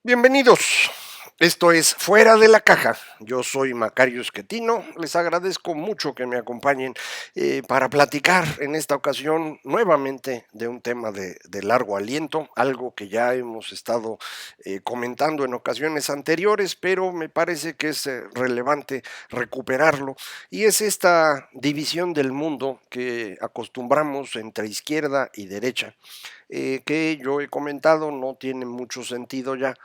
Bienvenidos. Esto es Fuera de la Caja. Yo soy Macario Esquetino. Les agradezco mucho que me acompañen para platicar en esta ocasión nuevamente de un tema de largo aliento, algo que ya hemos estado comentando en ocasiones anteriores, pero me parece que es relevante recuperarlo. Y es esta división del mundo que acostumbramos entre izquierda y derecha, que yo he comentado no tiene mucho sentido ya.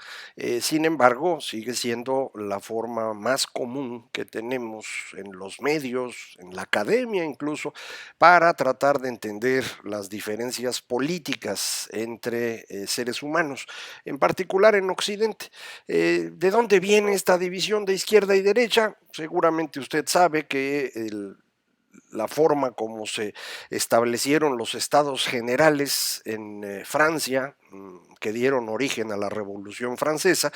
Sin embargo, sigue siendo la forma más común que tenemos en los medios, en la academia incluso, para tratar de entender las diferencias políticas entre seres humanos, en particular en Occidente. ¿De dónde viene esta división de izquierda y derecha? Seguramente usted sabe que la forma como se establecieron los estados generales en Francia, que dieron origen a la Revolución Francesa,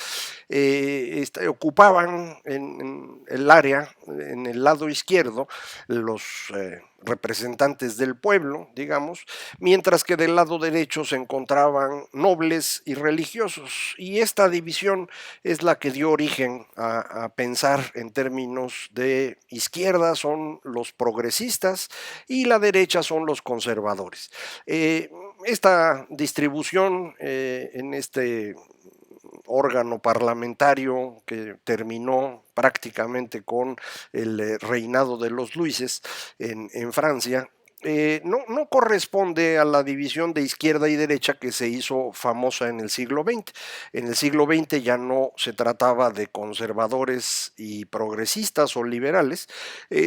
ocupaban en el área, en el lado izquierdo, los representantes del pueblo, digamos, mientras que del lado derecho se encontraban nobles y religiosos. Y esta división es la que dio origen a pensar en términos de izquierda son los progresistas y la derecha son los conservadores. Esta distribución en este órgano parlamentario que terminó prácticamente con el reinado de los Luises en Francia, no corresponde a la división de izquierda y derecha que se hizo famosa en el siglo XX. En el siglo XX ya no se trataba de conservadores y progresistas o liberales,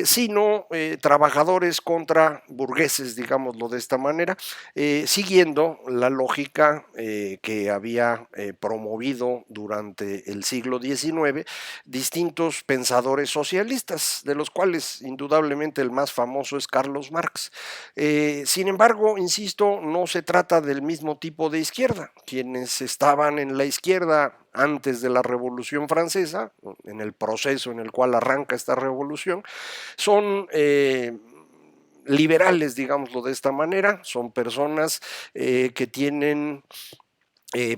sino trabajadores contra burgueses, digámoslo de esta manera, siguiendo la lógica que había promovido durante el siglo XIX distintos pensadores socialistas, de los cuales indudablemente el más famoso es Carlos Marx. Sin embargo, insisto, no se trata del mismo tipo de izquierda. Quienes estaban en la izquierda antes de la Revolución Francesa, en el proceso en el cual arranca esta revolución, son liberales, digámoslo de esta manera, son personas que tienen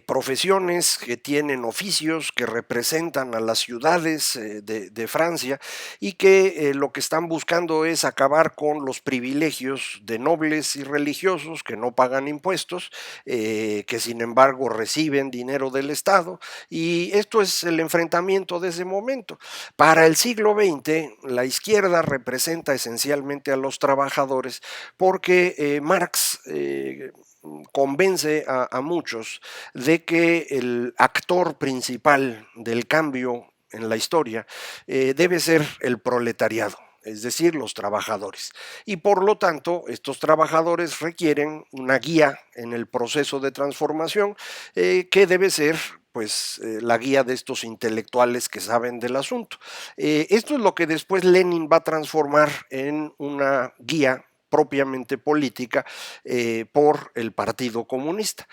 profesiones, que tienen oficios, que representan a las ciudades de Francia y que lo que están buscando es acabar con los privilegios de nobles y religiosos que no pagan impuestos, que sin embargo reciben dinero del Estado, y esto es el enfrentamiento de ese momento. Para el siglo XX, la izquierda representa esencialmente a los trabajadores porque Marx convence a muchos de que el actor principal del cambio en la historia debe ser el proletariado, es decir, los trabajadores. Y por lo tanto, estos trabajadores requieren una guía en el proceso de transformación que debe ser pues la guía de estos intelectuales que saben del asunto. Esto es lo que después Lenin va a transformar en una guía propiamente política por el Partido Comunista.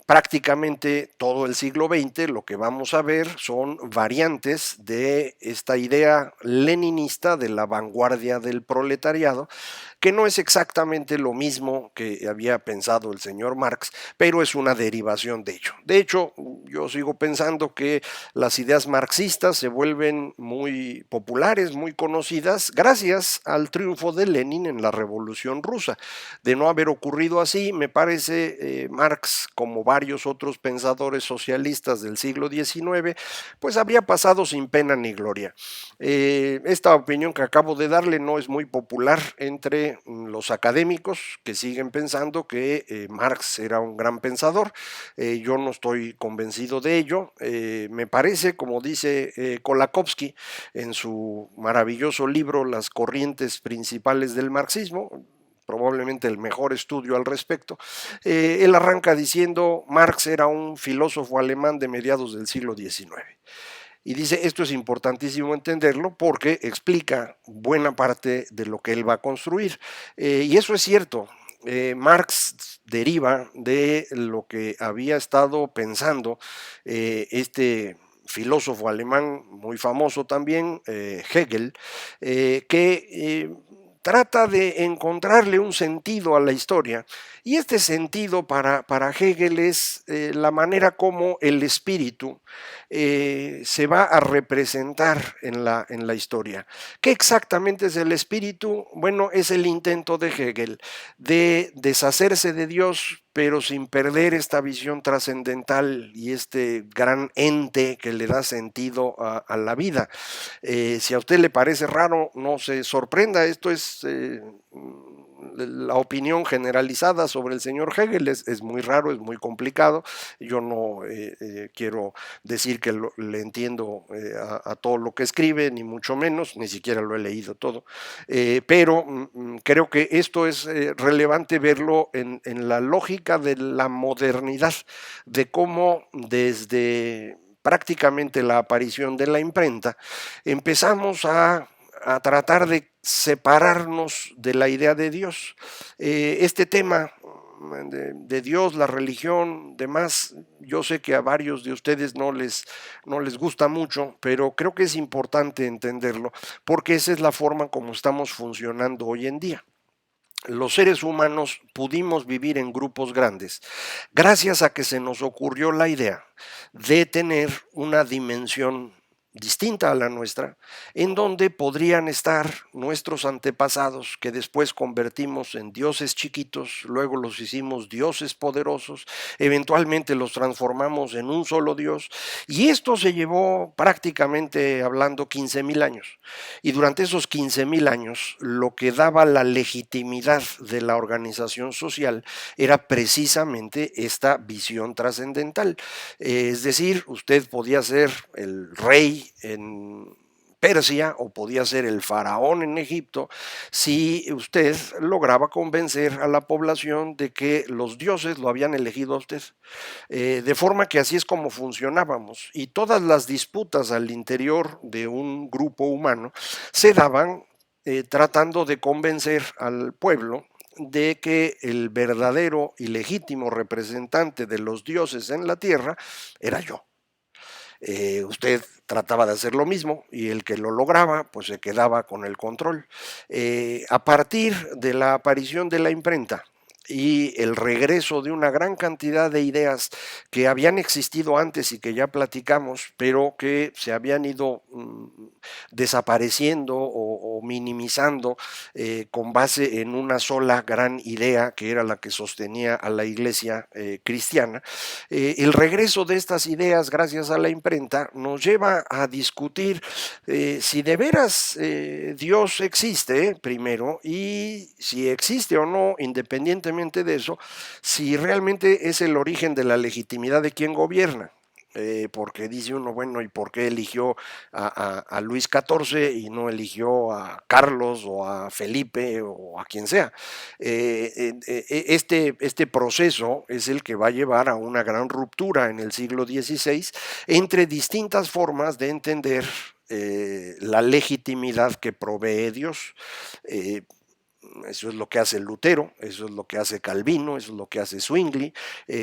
Prácticamente todo el siglo XX lo que vamos a ver son variantes de esta idea leninista de la vanguardia del proletariado, que no es exactamente lo mismo que había pensado el señor Marx, pero es una derivación de ello. De hecho, yo sigo pensando que las ideas marxistas se vuelven muy populares, muy conocidas, gracias al triunfo de Lenin en la Revolución Rusa. De no haber ocurrido así, me parece, Marx, como varios otros pensadores socialistas del siglo XIX, pues habría pasado sin pena ni gloria. Esta opinión que acabo de darle no es muy popular entre los académicos que siguen pensando que Marx era un gran pensador. Yo no estoy convencido de ello. Me parece, como dice Kolakowski en su maravilloso libro Las corrientes principales del marxismo, probablemente el mejor estudio al respecto, él arranca diciendo Marx era un filósofo alemán de mediados del siglo XIX. Y dice, esto es importantísimo entenderlo porque explica buena parte de lo que él va a construir. Y eso es cierto. Marx deriva de lo que había estado pensando este filósofo alemán muy famoso también, Hegel, que trata de encontrarle un sentido a la historia, y este sentido para Hegel es la manera como el espíritu se va a representar en la historia. ¿Qué exactamente es el espíritu? Bueno, es el intento de Hegel de deshacerse de Dios, pero sin perder esta visión trascendental y este gran ente que le da sentido a la vida. Si a usted le parece raro, no se sorprenda, esto es la opinión generalizada sobre el señor Hegel, es muy raro, es muy complicado. Yo no quiero decir que le entiendo a todo lo que escribe, ni mucho menos, ni siquiera lo he leído todo, pero creo que esto es relevante verlo en la lógica de la modernidad, de cómo desde prácticamente la aparición de la imprenta, empezamos a tratar de separarnos de la idea de Dios. Este tema de Dios, la religión, demás, yo sé que a varios de ustedes no les gusta mucho, pero creo que es importante entenderlo, porque esa es la forma como estamos funcionando hoy en día. Los seres humanos pudimos vivir en grupos grandes gracias a que se nos ocurrió la idea de tener una dimensión distinta a la nuestra, en donde podrían estar nuestros antepasados que después convertimos en dioses chiquitos, luego los hicimos dioses poderosos, eventualmente los transformamos en un solo dios, y esto se llevó prácticamente hablando 15,000 años. Y durante esos 15,000 años, lo que daba la legitimidad de la organización social era precisamente esta visión trascendental. Es decir, usted podía ser el rey en Persia o podía ser el faraón en Egipto si usted lograba convencer a la población de que los dioses lo habían elegido a usted. De forma que así es como funcionábamos, y todas las disputas al interior de un grupo humano se daban tratando de convencer al pueblo de que el verdadero y legítimo representante de los dioses en la tierra era yo. Usted trataba de hacer lo mismo y el que lo lograba pues se quedaba con el control. A partir de la aparición de la imprenta y el regreso de una gran cantidad de ideas que habían existido antes y que ya platicamos, pero que se habían ido desapareciendo o minimizando con base en una sola gran idea que era la que sostenía a la iglesia cristiana. El regreso de estas ideas gracias a la imprenta nos lleva a discutir si de veras Dios existe primero, y si existe o no, independientemente de eso, si realmente es el origen de la legitimidad de quien gobierna. Porque dice uno, bueno, ¿y por qué eligió a Luis XIV y no eligió a Carlos o a Felipe o a quien sea? Este proceso es el que va a llevar a una gran ruptura en el siglo XVI entre distintas formas de entender la legitimidad que provee Dios. Eso es lo que hace Lutero, eso es lo que hace Calvino, eso es lo que hace Zwingli,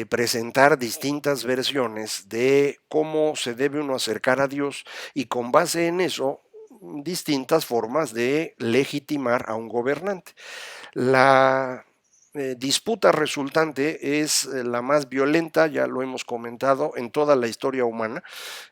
presentar distintas versiones de cómo se debe uno acercar a Dios, y con base en eso distintas formas de legitimar a un gobernante. La disputa resultante es la más violenta, ya lo hemos comentado, en toda la historia humana.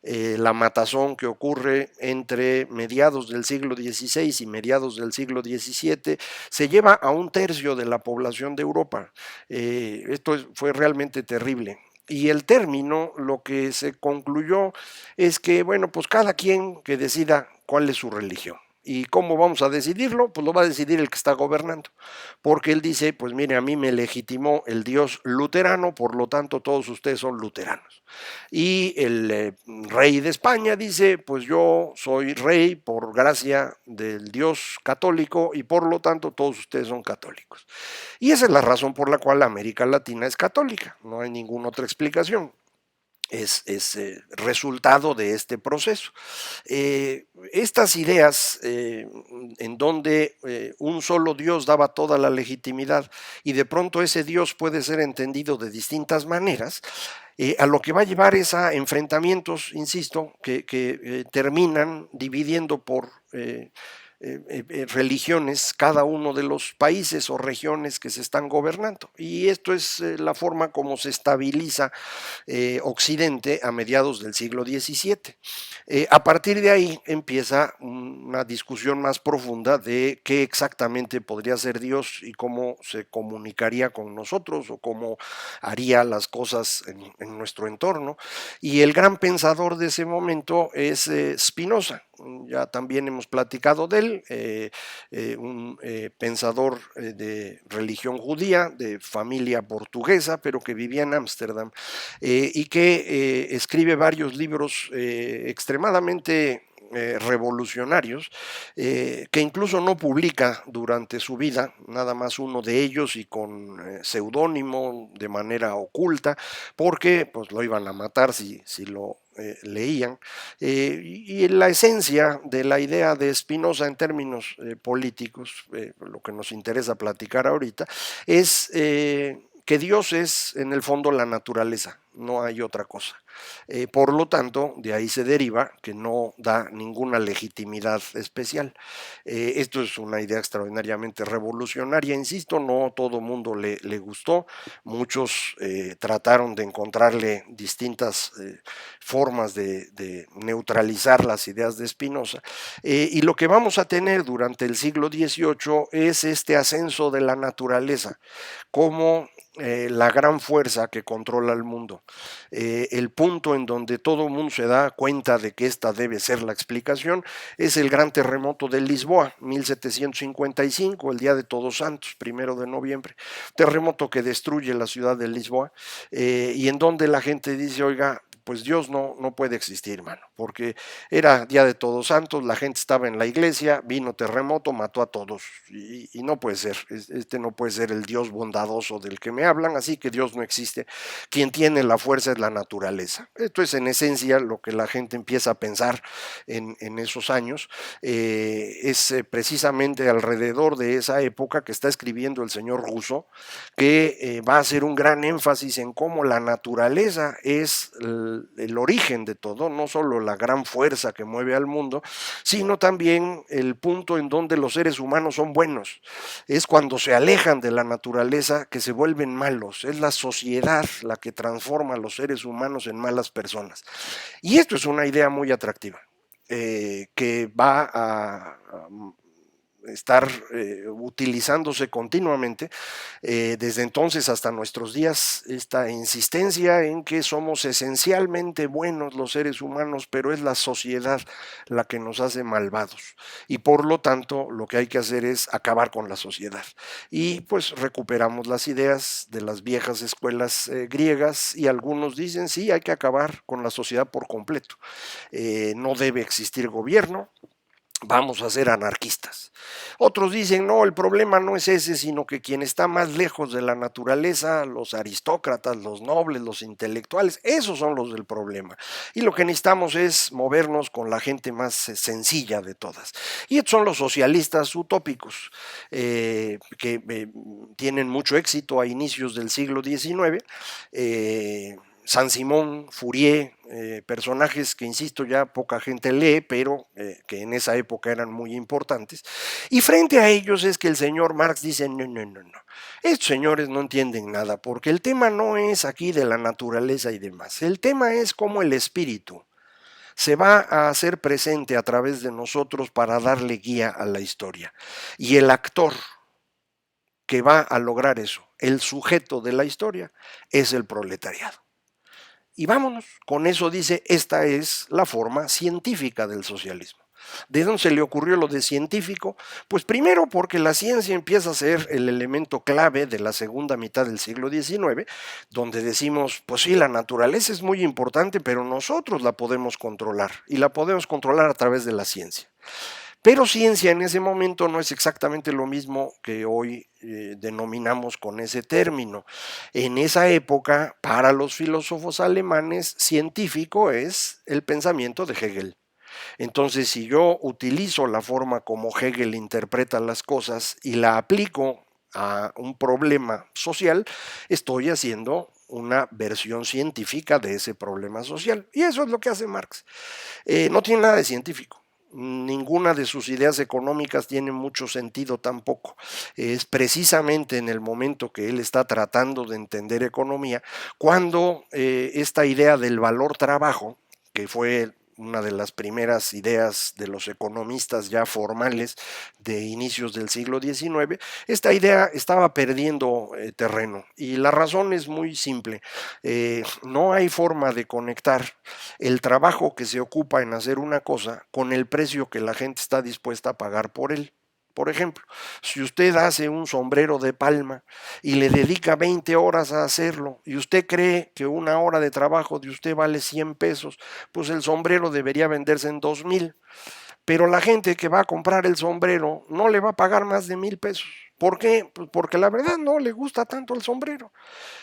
La matazón que ocurre entre mediados del siglo XVI y mediados del siglo XVII se lleva a 1/3 de la población de Europa. Esto fue realmente terrible. Y el término, lo que se concluyó es que, bueno, pues cada quien que decida cuál es su religión. ¿Y cómo vamos a decidirlo? Pues lo va a decidir el que está gobernando, porque él dice, pues mire, a mí me legitimó el Dios luterano, por lo tanto todos ustedes son luteranos. Y el rey de España dice, pues yo soy rey por gracia del Dios católico y por lo tanto todos ustedes son católicos. Y esa es la razón por la cual América Latina es católica, no hay ninguna otra explicación. Es resultado de este proceso. Estas ideas en donde un solo Dios daba toda la legitimidad y de pronto ese Dios puede ser entendido de distintas maneras, a lo que va a llevar es a enfrentamientos, insisto, que terminan dividiendo por religiones cada uno de los países o regiones que se están gobernando. Y esto es la forma como se estabiliza Occidente a mediados del siglo XVII. A partir de ahí empieza una discusión más profunda de qué exactamente podría ser Dios y cómo se comunicaría con nosotros o cómo haría las cosas en nuestro entorno. Y el gran pensador de ese momento es Spinoza. Ya también hemos platicado de él, un pensador de religión judía, de familia portuguesa, pero que vivía en Ámsterdam, y que escribe varios libros extremadamente revolucionarios, que incluso no publica durante su vida, nada más uno de ellos y con seudónimo de manera oculta, porque pues lo iban a matar si lo leían. Y la esencia de la idea de Spinoza en términos políticos, lo que nos interesa platicar ahorita, es que Dios es en el fondo la naturaleza, no hay otra cosa. Por lo tanto, de ahí se deriva que no da ninguna legitimidad especial. Esto es una idea extraordinariamente revolucionaria, insisto, no todo mundo le gustó, muchos trataron de encontrarle distintas formas de neutralizar las ideas de Spinoza, y lo que vamos a tener durante el siglo XVIII es este ascenso de la naturaleza como la gran fuerza que controla el mundo. El punto en donde todo el mundo se da cuenta de que esta debe ser la explicación es el gran terremoto de Lisboa, 1755, el día de Todos Santos, 1 de noviembre. Terremoto que destruye la ciudad de Lisboa, y en donde la gente dice, oiga, pues Dios no puede existir, mano, porque era día de Todos Santos, la gente estaba en la iglesia, vino terremoto, mató a todos, y no puede ser, este no puede ser el Dios bondadoso del que me hablan, así que Dios no existe. Quien tiene la fuerza es la naturaleza. Esto es en esencia lo que la gente empieza a pensar en esos años. Es precisamente alrededor de esa época que está escribiendo el señor Rousseau, que va a hacer un gran énfasis en cómo la naturaleza es el origen de todo, no solo la gran fuerza que mueve al mundo, sino también el punto en donde los seres humanos son buenos. Es cuando se alejan de la naturaleza que se vuelven malos. Es la sociedad la que transforma a los seres humanos en malas personas. Y esto es una idea muy atractiva, que va a estar utilizándose continuamente desde entonces hasta nuestros días, esta insistencia en que somos esencialmente buenos los seres humanos, pero es la sociedad la que nos hace malvados, y por lo tanto lo que hay que hacer es acabar con la sociedad, y pues recuperamos las ideas de las viejas escuelas griegas, y algunos dicen sí, hay que acabar con la sociedad por completo, no debe existir gobierno, vamos a ser anarquistas. Otros dicen, no, el problema no es ese, sino que quien está más lejos de la naturaleza, los aristócratas, los nobles, los intelectuales, esos son los del problema. Y lo que necesitamos es movernos con la gente más sencilla de todas. Y estos son los socialistas utópicos, que tienen mucho éxito a inicios del siglo XIX. Saint-Simon, Fourier, personajes que, insisto, ya poca gente lee, pero que en esa época eran muy importantes. Y frente a ellos es que el señor Marx dice, no, estos señores no entienden nada, porque el tema no es aquí de la naturaleza y demás, el tema es cómo el espíritu se va a hacer presente a través de nosotros para darle guía a la historia. Y el actor que va a lograr eso, el sujeto de la historia, es el proletariado. Y vámonos, con eso dice, esta es la forma científica del socialismo. ¿De dónde se le ocurrió lo de científico? Pues primero porque la ciencia empieza a ser el elemento clave de la segunda mitad del siglo XIX, donde decimos, pues sí, la naturaleza es muy importante, pero nosotros la podemos controlar, y la podemos controlar a través de la ciencia. Pero ciencia en ese momento no es exactamente lo mismo que hoy denominamos con ese término. En esa época, para los filósofos alemanes, científico es el pensamiento de Hegel. Entonces, si yo utilizo la forma como Hegel interpreta las cosas y la aplico a un problema social, estoy haciendo una versión científica de ese problema social. Y eso es lo que hace Marx. No tiene nada de científico. ninguna de sus ideas económicas tiene mucho sentido tampoco. Es precisamente en el momento que él está tratando de entender economía cuando esta idea del valor trabajo, que fue una de las primeras ideas de los economistas ya formales de inicios del siglo XIX, esta idea estaba perdiendo terreno. Y la razón es muy simple. No hay forma de conectar el trabajo que se ocupa en hacer una cosa con el precio que la gente está dispuesta a pagar por él. Por ejemplo, si usted hace un sombrero de palma y le dedica 20 horas a hacerlo y usted cree que una hora de trabajo de usted vale 100 pesos, pues el sombrero debería venderse en 2,000. Pero la gente que va a comprar el sombrero no le va a pagar más de 1,000 pesos. ¿Por qué? Pues porque la verdad no le gusta tanto el sombrero.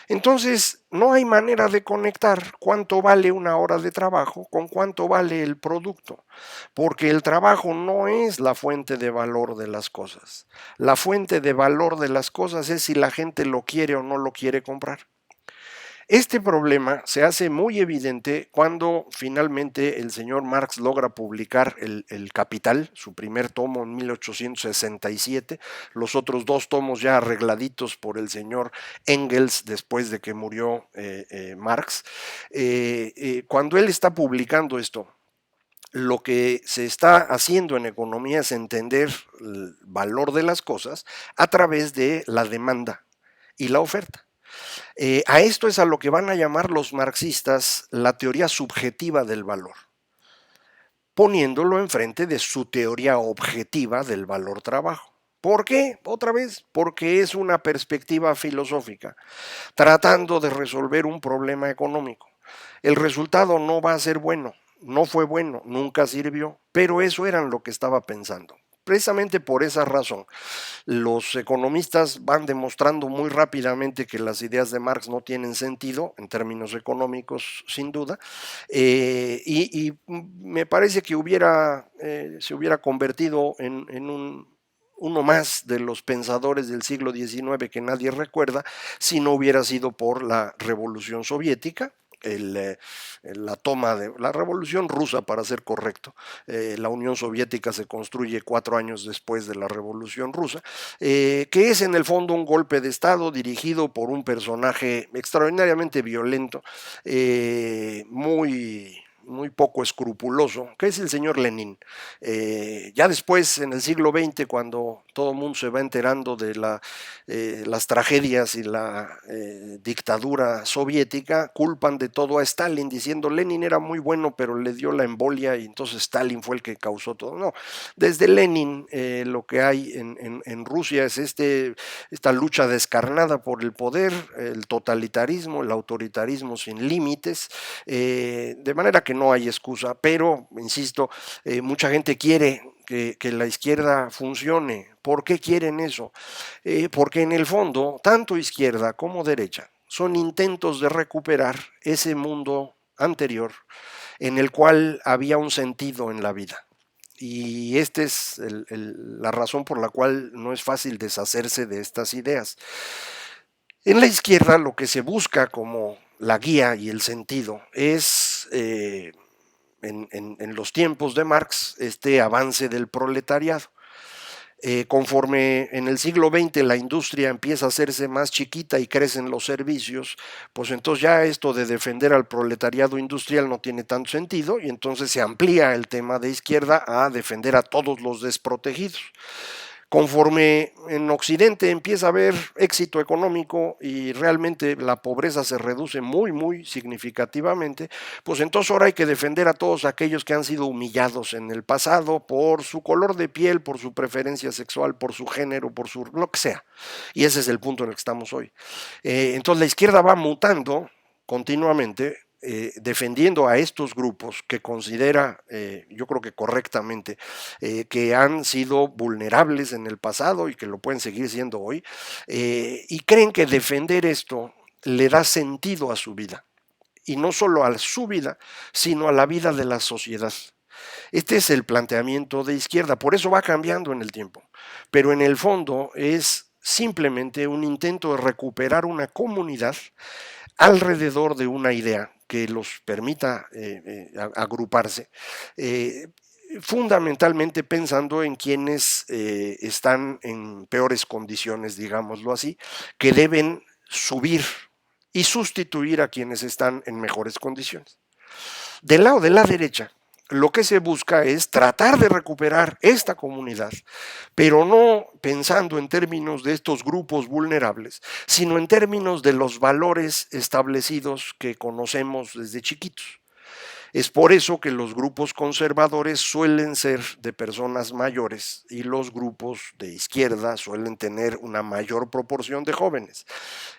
Entonces, no hay manera de conectar cuánto vale una hora de trabajo con cuánto vale el producto, porque el trabajo no es la fuente de valor de las cosas. La fuente de valor de las cosas es si la gente lo quiere o no lo quiere comprar. Este problema se hace muy evidente cuando finalmente el señor Marx logra publicar el Capital, su primer tomo en 1867, los otros dos tomos ya arregladitos por el señor Engels después de que murió Marx. Cuando él está publicando esto, lo que se está haciendo en economía es entender el valor de las cosas a través de la demanda y la oferta. A esto es a lo que van a llamar los marxistas la teoría subjetiva del valor, poniéndolo enfrente de su teoría objetiva del valor trabajo. ¿Por qué? Otra vez, porque es una perspectiva filosófica, tratando de resolver un problema económico. El resultado no va a ser bueno, no fue bueno, nunca sirvió, pero eso era lo que estaba pensando. Precisamente por esa razón, los economistas van demostrando muy rápidamente que las ideas de Marx no tienen sentido en términos económicos, sin duda, y me parece que se hubiera convertido en uno más de los pensadores del siglo XIX que nadie recuerda si no hubiera sido por la Revolución Soviética. La toma de la Revolución Rusa, para ser correcto. La Unión Soviética se construye 4 años después de la Revolución Rusa, que es en el fondo un golpe de Estado dirigido por un personaje extraordinariamente violento, muy poco escrupuloso, que es el señor Lenin. Ya después, en el siglo XX, cuando todo el mundo se va enterando de las tragedias y la dictadura soviética, culpan de todo a Stalin, diciendo Lenin era muy bueno, pero le dio la embolia y entonces Stalin fue el que causó todo. No, desde Lenin lo que hay en Rusia es esta lucha descarnada por el poder, el totalitarismo, el autoritarismo sin límites, de manera que no hay excusa, pero, insisto, mucha gente quiere que la izquierda funcione. ¿Por qué quieren eso? Porque en el fondo, tanto izquierda como derecha son intentos de recuperar ese mundo anterior en el cual había un sentido en la vida. Y esta es la razón por la cual no es fácil deshacerse de estas ideas. En la izquierda lo que se busca como la guía y el sentido es en los tiempos de Marx este avance del proletariado. Conforme en el siglo XX la industria empieza a hacerse más chiquita y crecen los servicios, pues entonces ya esto de defender al proletariado industrial no tiene tanto sentido y entonces se amplía el tema de izquierda a defender a todos los desprotegidos. Conforme en Occidente empieza a haber éxito económico y realmente la pobreza se reduce muy significativamente, pues entonces ahora hay que defender a todos aquellos que han sido humillados en el pasado por su color de piel, por su preferencia sexual, por su género, por su lo que sea. Y ese es el punto en el que estamos hoy. Entonces la izquierda va mutando continuamente, defendiendo a estos grupos que considera, yo creo que correctamente, que han sido vulnerables en el pasado y que lo pueden seguir siendo hoy, y creen que defender esto le da sentido a su vida, y no solo a su vida, sino a la vida de la sociedad. Este es el planteamiento de izquierda, por eso va cambiando en el tiempo, pero en el fondo es simplemente un intento de recuperar una comunidad alrededor de una idea que los permita agruparse, fundamentalmente pensando en quienes están en peores condiciones, digámoslo así, que deben subir y sustituir a quienes están en mejores condiciones. Del lado de la derecha, lo que se busca es tratar de recuperar esta comunidad, pero no pensando en términos de estos grupos vulnerables, sino en términos de los valores establecidos que conocemos desde chiquitos. Es por eso que los grupos conservadores suelen ser de personas mayores y los grupos de izquierda suelen tener una mayor proporción de jóvenes.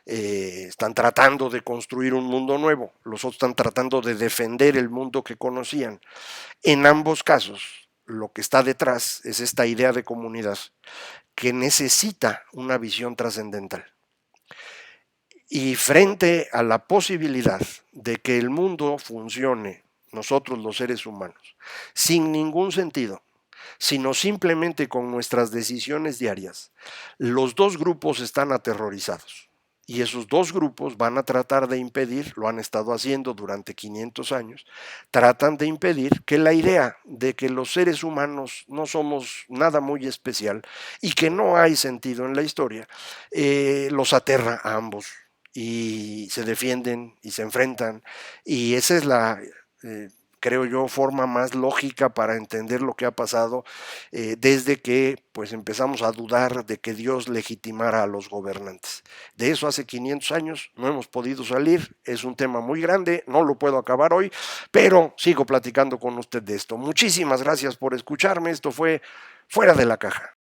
Están tratando de construir un mundo nuevo, los otros están tratando de defender el mundo que conocían. En ambos casos, lo que está detrás es esta idea de comunidad que necesita una visión trascendental. Y frente a la posibilidad de que el mundo funcione, nosotros los seres humanos, sin ningún sentido, sino simplemente con nuestras decisiones diarias, los dos grupos están aterrorizados. Y esos dos grupos van a tratar de impedir, lo han estado haciendo durante 500 años, tratan de impedir que la idea de que los seres humanos no somos nada muy especial y que no hay sentido en la historia, los aterra a ambos y se defienden y se enfrentan. Y esa es la, creo yo, forma más lógica para entender lo que ha pasado desde que pues empezamos a dudar de que Dios legitimara a los gobernantes. De eso hace 500 años no hemos podido salir, es un tema muy grande, no lo puedo acabar hoy, pero sigo platicando con usted de esto. Muchísimas gracias por escucharme, esto fue Fuera de la Caja.